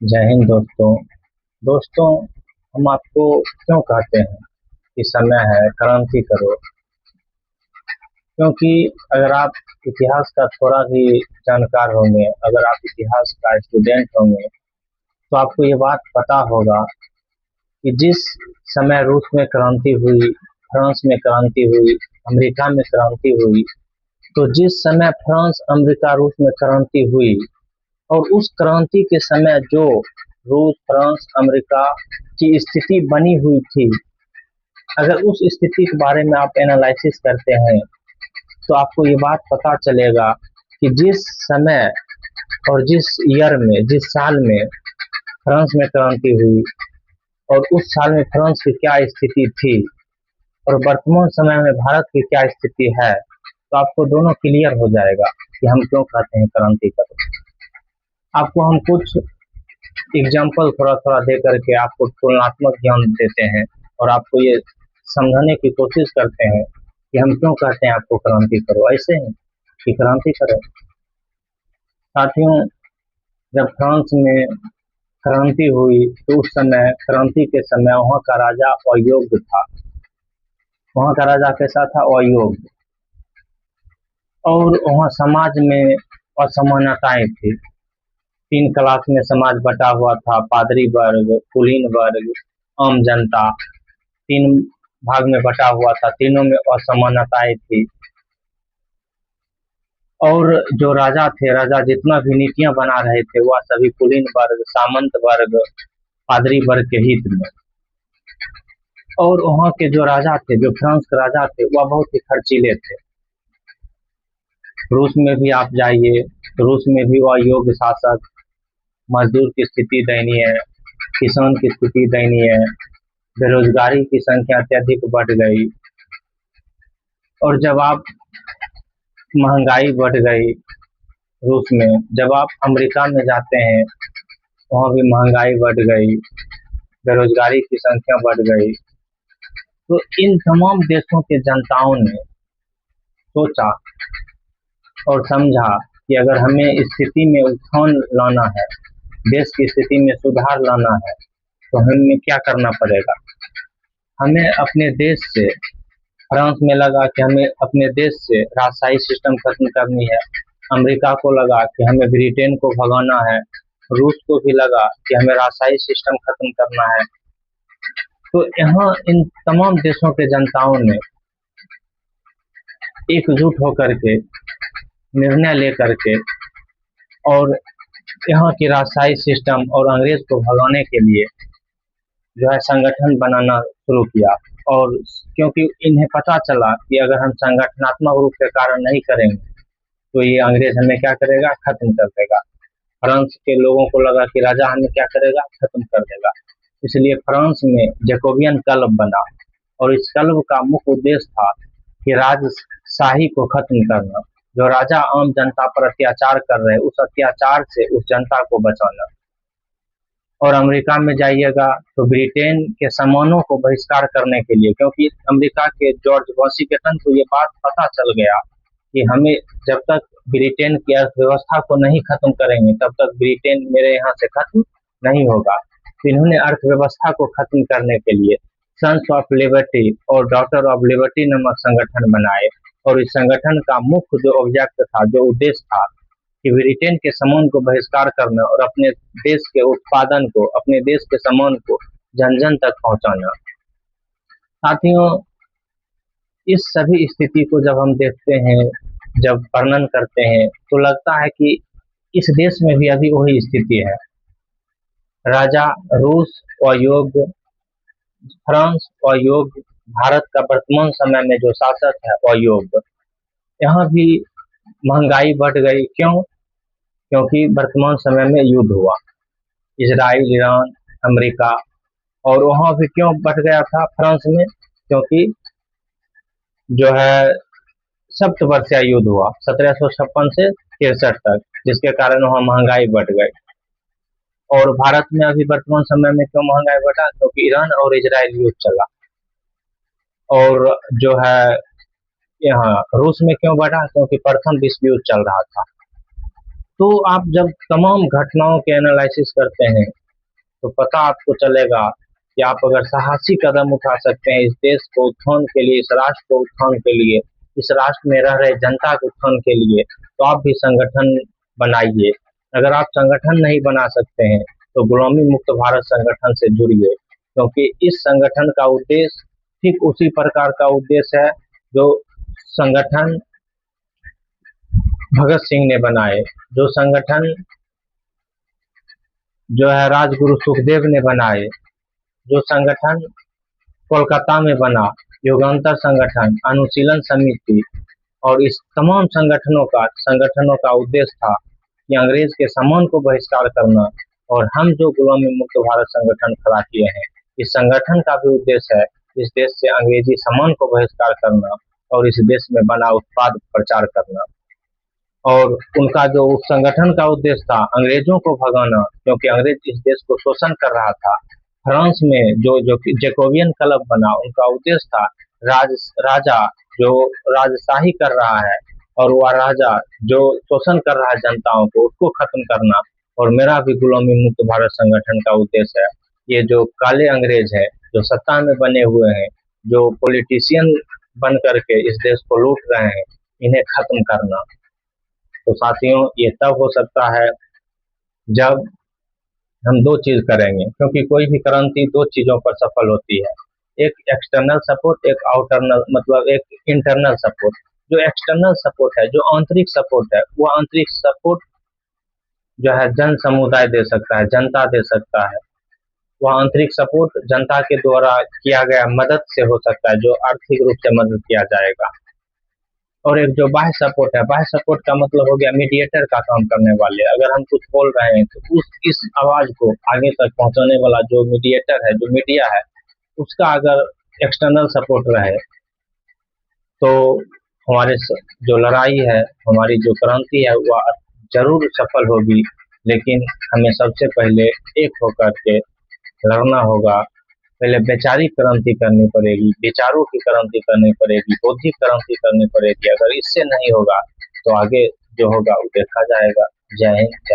जय हिंद दोस्तों। दोस्तों, हम आपको क्यों कहते हैं कि समय है क्रांति करो? क्योंकि अगर आप इतिहास का थोड़ा भी जानकार होंगे, अगर आप इतिहास का स्टूडेंट होंगे, तो आपको ये बात पता होगा कि जिस समय रूस में क्रांति हुई, फ्रांस में क्रांति हुई, अमेरिका में क्रांति हुई, तो जिस समय फ्रांस, अमेरिका, रूस में क्रांति हुई और उस क्रांति के समय जो रूस, फ्रांस, अमेरिका की स्थिति बनी हुई थी, अगर उस स्थिति के बारे में आप एनालिसिस करते हैं तो आपको ये बात पता चलेगा कि जिस समय और जिस ईयर में, जिस साल में फ्रांस में क्रांति हुई और उस साल में फ्रांस की क्या स्थिति थी और वर्तमान समय में भारत की क्या स्थिति है, तो आपको दोनों क्लियर हो जाएगा कि हम क्यों कहते हैं क्रांति करो। आपको हम कुछ एग्जाम्पल थोड़ा थोड़ा दे करके आपको तुलनात्मक ज्ञान देते हैं और आपको ये समझाने की कोशिश करते हैं कि हम क्यों कहते हैं आपको क्रांति करो। ऐसे ही कि क्रांति करो। साथियों, जब फ्रांस में क्रांति हुई तो उस समय, क्रांति के समय, वहाँ का राजा अयोग्य था। वहाँ का राजा कैसा था? अयोग्य। और वहाँ समाज में असमानताएं थी। 3 क्लास में समाज बटा हुआ था: पादरी वर्ग, कुलीन वर्ग, आम जनता। 3 भाग में बटा हुआ था, तीनों में असमानताएं थी। और जो राजा थे, राजा जितना भी नीतियां बना रहे थे वह सभी कुलीन वर्ग, सामंत वर्ग, पादरी वर्ग के हित में। और वहाँ के जो राजा थे, जो फ्रांस के राजा थे, वह बहुत ही खर्चीले थे। रूस में भी आप जाइए तो रूस में भी वह योग्य शासक, मजदूर की स्थिति दयनीय, किसान की स्थिति दयनीय, बेरोजगारी की संख्या अत्यधिक बढ़ गई। और जब आप महंगाई बढ़ गई रूस में, जब आप अमेरिका में जाते हैं वहाँ भी महंगाई बढ़ गई, बेरोजगारी की संख्या बढ़ गई। तो इन तमाम देशों के जनताओं ने सोचा और समझा कि अगर हमें इस स्थिति में उत्थान लाना है, देश की स्थिति में सुधार लाना है, तो हमें क्या करना पड़ेगा? हमें अपने देश से, फ्रांस में लगा कि हमें अपने देश से राजशाही सिस्टम खत्म करनी है। अमेरिका को लगा कि हमें ब्रिटेन को भगाना है। रूस को भी लगा कि हमें राजशाही सिस्टम खत्म करना है। तो यहाँ इन तमाम देशों के जनताओं ने एकजुट होकर के, निर्णय लेकर के, और यहाँ की राजशाही सिस्टम और अंग्रेज को भगाने के लिए जो है संगठन बनाना शुरू किया। और क्योंकि इन्हें पता चला कि अगर हम संगठनात्मक रूप से कार्य नहीं करेंगे तो ये अंग्रेज हमें क्या करेगा? खत्म कर देगा। फ्रांस के लोगों को लगा कि राजा हमें क्या करेगा? खत्म कर देगा। इसलिए फ्रांस में जैकोबियन क्लब बना और इस क्लब का मुख्य उद्देश्य था कि राजशाही को खत्म करना। जो राजा आम जनता पर अत्याचार कर रहे, उस अत्याचार से उस जनता को बचाना। और अमेरिका में जाइएगा तो ब्रिटेन के सामानों को बहिष्कार करने के लिए, क्योंकि अमेरिका के जॉर्ज वॉशिंगटन को ये बात पता चल गया कि हमें जब तक ब्रिटेन की अर्थव्यवस्था को नहीं खत्म करेंगे तब तक ब्रिटेन मेरे यहाँ से खत्म नहीं होगा। तो इन्होंने अर्थव्यवस्था को खत्म करने के लिए सन्स ऑफ लिबर्टी और डॉटर ऑफ लिबर्टी नामक संगठन बनाए। और इस संगठन का मुख्य जो ऑब्जेक्ट था, जो उद्देश्य था, कि ब्रिटेन के सामान को बहिष्कार करना और अपने देश के उत्पादन को, अपने देश के सामान को जन जन तक पहुंचाना। साथियों, इस सभी स्थिति को जब हम देखते हैं, जब वर्णन करते हैं, तो लगता है कि इस देश में भी अभी वही स्थिति है। राजा रूस अयोग्य, फ्रांस अयोग्य, भारत का वर्तमान समय में जो शासक है अयोग्य। यहाँ भी महंगाई बढ़ गई। क्यों? क्योंकि वर्तमान समय में युद्ध हुआ, इजराइल, ईरान, अमेरिका। और वहाँ भी क्यों बढ़ गया था फ्रांस में? क्योंकि जो है सप्तवर्षीय युद्ध हुआ 1756 से 63 तक, जिसके कारण वहाँ महंगाई बढ़ गई। और भारत में अभी वर्तमान समय में क्यों महंगाई बढ़ा? क्योंकि ईरान और इजराइल युद्ध चला। और जो है यहाँ रूस में क्यों बढ़ा? क्योंकि प्रथम विश्व युद्ध चल रहा था। तो आप जब तमाम घटनाओं के एनालिसिस करते हैं तो पता आपको चलेगा कि आप अगर साहसी कदम उठा सकते हैं इस देश को उत्थान के लिए, इस राष्ट्र को उत्थान के लिए, इस राष्ट्र में रह रहे जनता के उत्थान के लिए, तो आप भी संगठन बनाइए। अगर आप संगठन नहीं बना सकते हैं तो गुलामी मुक्त भारत संगठन से जुड़िए, क्योंकि इस संगठन का उद्देश्य ठीक उसी प्रकार का उद्देश्य है जो संगठन भगत सिंह ने बनाए, जो संगठन जो है राजगुरु सुखदेव ने बनाए, जो संगठन कोलकाता में बना, युगांतर संगठन, अनुशीलन समिति, और इस तमाम संगठनों का उद्देश्य था कि अंग्रेज के सामान को बहिष्कार करना। और हम जो गुलामी मुक्त भारत संगठन खड़ा किए हैं, इस संगठन का भी उद्देश्य है इस देश से अंग्रेजी सामान को बहिष्कार करना और इस देश में बना उत्पाद प्रचार करना। और उनका जो उस संगठन का उद्देश्य था अंग्रेजों को भगाना, क्योंकि अंग्रेज इस देश को शोषण कर रहा था। फ्रांस में जो जो जैकोबियन क्लब बना, उनका उद्देश्य था राजा जो राजशाही कर रहा है और वह राजा जो शोषण कर रहा है जनताओं को, उसको खत्म करना। और मेरा भी गुलामी मुक्त भारत संगठन का उद्देश्य है ये जो काले अंग्रेज है, जो सत्ता में बने हुए हैं, जो पॉलिटिशियन बन करके इस देश को लूट रहे हैं, इन्हें खत्म करना। तो साथियों, ये तब हो सकता है जब हम दो चीज करेंगे, क्योंकि कोई भी क्रांति दो चीजों पर सफल होती है, एक एक्सटर्नल सपोर्ट, एक आउटरनल मतलब एक इंटरनल सपोर्ट। जो एक्सटर्नल सपोर्ट है, जो आंतरिक सपोर्ट है, वो आंतरिक सपोर्ट जो है जन समुदाय दे सकता है, जनता दे सकता है। वह आंतरिक सपोर्ट जनता के द्वारा किया गया मदद से हो सकता है, जो आर्थिक रूप से मदद किया जाएगा। और एक जो बाह्य सपोर्ट है, बाह्य सपोर्ट का मतलब हो गया मीडिएटर का काम करने वाले। अगर हम कुछ बोल रहे हैं तो इस आवाज को आगे तक पहुंचाने वाला जो मीडिएटर है, जो मीडिया है, उसका अगर एक्सटर्नल सपोर्ट रहे तो हमारे जो लड़ाई है, हमारी जो क्रांति है, वह जरूर सफल होगी। लेकिन हमें सबसे पहले एक होकर के लड़ना होगा। पहले वैचारिक क्रांति करनी पड़ेगी, विचारों की क्रांति करनी पड़ेगी, बौद्धिक क्रांति करनी पड़ेगी। अगर इससे नहीं होगा तो आगे जो होगा वो देखा जाएगा। जय हिंद, जय